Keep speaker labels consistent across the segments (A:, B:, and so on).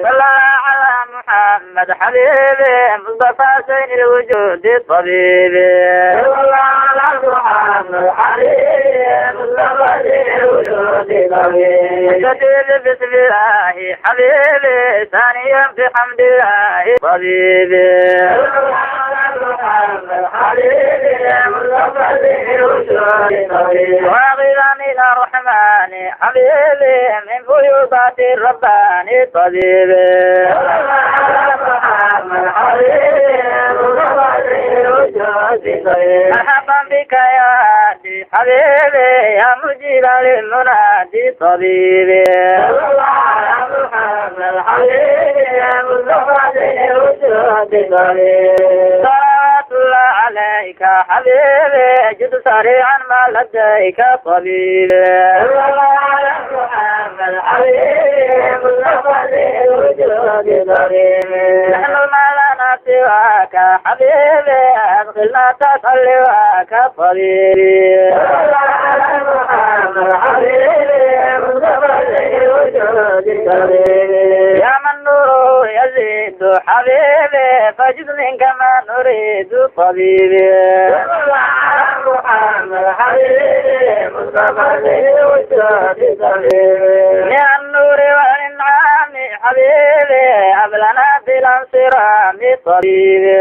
A: صلى على محمد حبيبي مصطفى سين الوجود طبيبي صلى على محمد حبيبي مصطفى سين الوجود طبيبي جديد بسم الله حبيبي ثانيا في حمد الله طبيبي صلى على محمد حبيبي مصطفى سين الوجود طبيبي واغلا الى الرحمن حبيبي من فيوضات الرباني طبيبي مرحبا بك يا هادي حبيبي يا مجيب للمنادي طبيبي صلوات الله عليك حبيبي جد سريعا ما لديك طبيبي نحن ما لنا سواك حبيبي أدخلنا تسلواك طبيبي يا من نوره يزيد حبيبي فجد منك ما نريد طبيبي من النور والإنعام حبيبي أبلنا بالانصرام طبيبي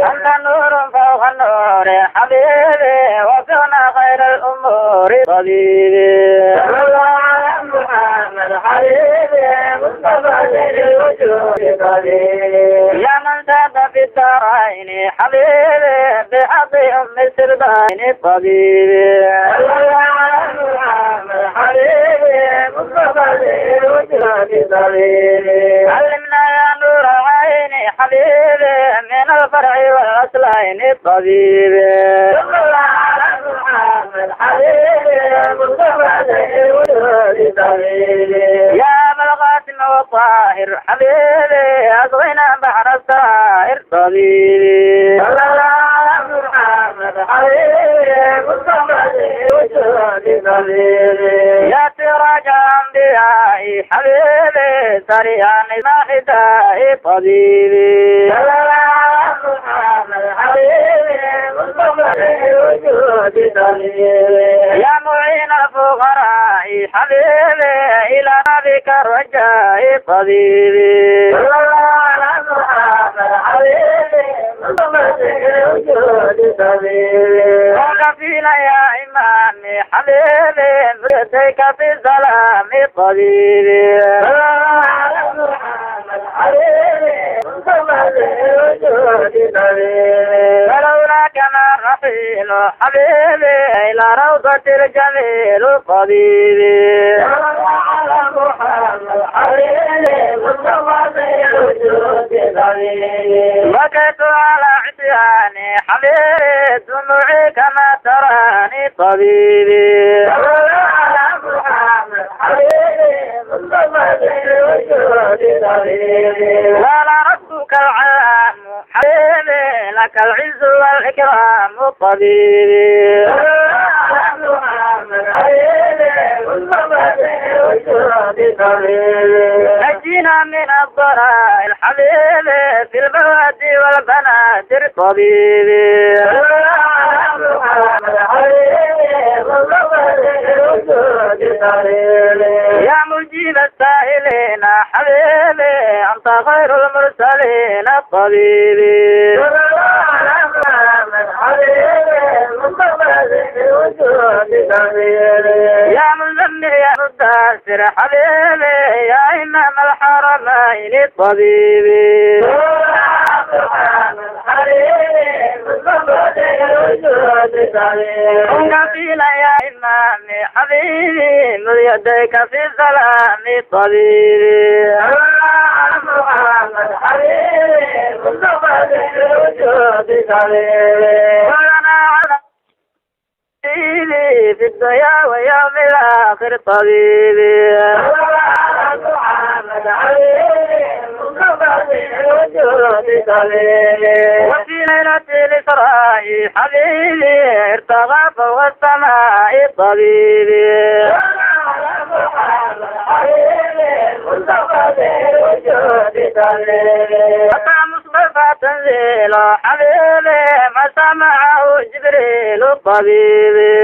A: أنت نور فوق النور حبيبي وفقنا خير الأمور طبيبي يا من زاد في الدارين حبيبي بحق أم السردين طبيبي علمنا يا نور عيني حبيبي من الفرع والأصلين طبيبي يا أبا القاسم والطاهر حبيبي أصغنا بحر السائر طبيبي يا سراج أنبيائي حبيبي سريعا ما حدائي طبيبي يا معين الفقراء حبيبي إلى بك الرجاء طبيبي وكفينا يا إمامي حبيبي برديك في السلام طبيبي ولولاك ما الرحيل حبيبي إلى روضة الجميل طبيبي بكيت على عصياني حبيبي دموعي كما تراني طبيبي ولا ربك العام حبيبي لك العز والإكرام طبيبي نجينا من الضلال حبيبي في البوادي والبنادر طبيبي يا مجيب السائلين حبيبي أنت خير المرسلين طبيبي يا مزمل يا مدثر حبيبي يا إمام الحرمين طبيبي قبيل يا إمامي حبيبي من يديك في السلام طبيبي ولنا على في الدنيا ويوم الآخر طبيبي وفي ليلة الإسراء حبيبي ارتغى فوق السماء طبيبي أتى مصطفى تنزيل حبيبي ما سمعه جبريل طبيبي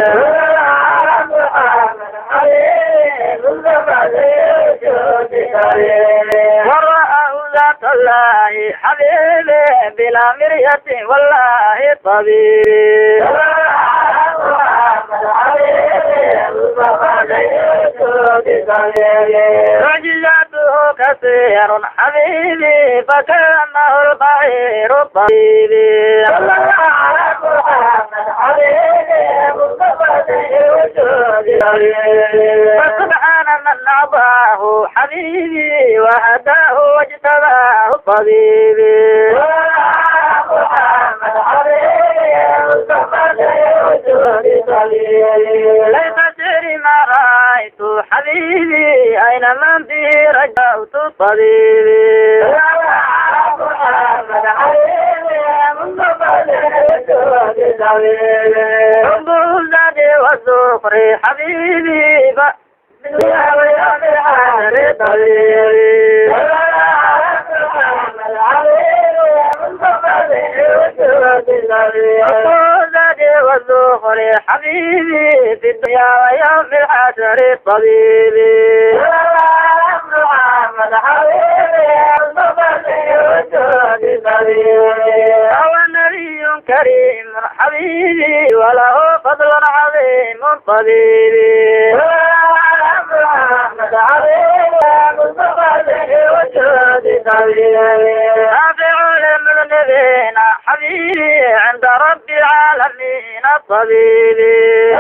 A: ورآه ذات الله حبيبي بلا مرية والله طبيبي معجزاته كثير حبيبي فكأنه البعير طبيبي فسبحان من أعطاه حبيبي وهداه واجتباه طبيبي ليس سري ما رأيت حبيبي أين من به رجعت طبيبي حب الزاد والزخر حبيبي بالدنيا ويوم الآخر طبيبي والزخر حبيبي في الدنيا ويوم الحشر طبيبي محمد حبيبي هو نبي كريم حبيبي وله فضل عظيم طبيبي محمد حبيبي رافع المذنبين حبيبي عند رب العالمين طبيبي